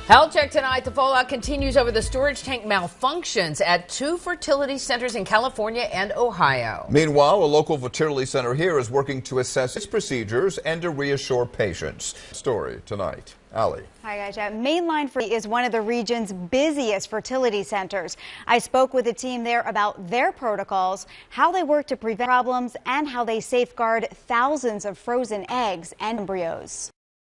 Health check tonight. The fallout continues over the storage tank malfunctions at two fertility centers in California and Ohio. Meanwhile, a local fertility center here is working to assess its procedures and to reassure patients. Story tonight. Allie. Hi, guys. Main Line Fertility is one of the region's busiest fertility centers. I spoke with a team there about their protocols, how they work to prevent problems, and how they safeguard thousands of frozen eggs and embryos.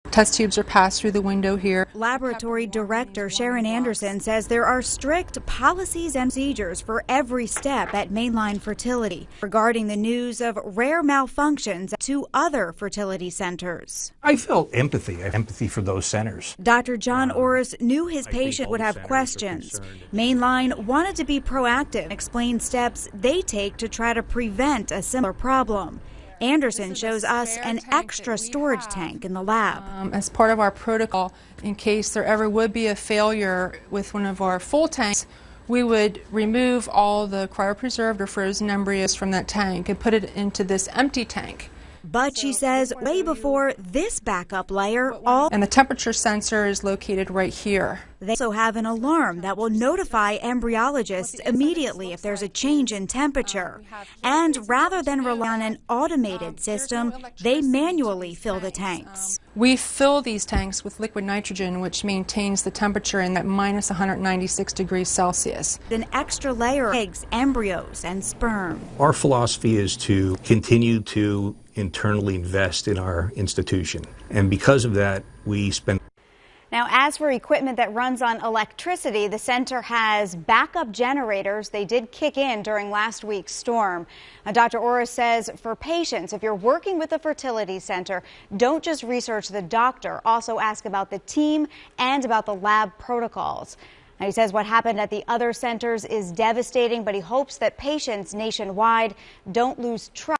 Test tubes are passed through the window here. Laboratory Director Sharon Anderson says there are strict policies and procedures for every step at Main Line Fertility regarding the news of rare malfunctions at two other fertility centers. I felt empathy for those centers. Dr. John Orris knew his patient would have questions. Main Line wanted to be proactive and explain steps they take to try to prevent a similar problem. Anderson shows us an extra storage tank in the lab. As part of our protocol, in case there ever would be a failure with one of our full tanks, we would remove all the cryopreserved or frozen embryos from that tank and put it into this empty tank. But she says way before this backup layer, and the temperature sensor is located right here. They also have an alarm that will notify embryologists immediately if there's a change in temperature. And rather than rely on an automated system, they manually fill the tanks. We fill these tanks with liquid nitrogen, which maintains the temperature in that minus 196 degrees Celsius. An extra layer of eggs, embryos, and sperm. Our philosophy is to continue to internally invest in our institution. And because of that, we spend. Now, as for equipment that runs on electricity, the center has backup generators. They did kick in during last week's storm. Dr. Orris says for patients, if you're working with a fertility center, don't just research the doctor. Also ask about the team and about the lab protocols. Now, he says what happened at the other centers is devastating, but he hopes that patients nationwide don't lose trust.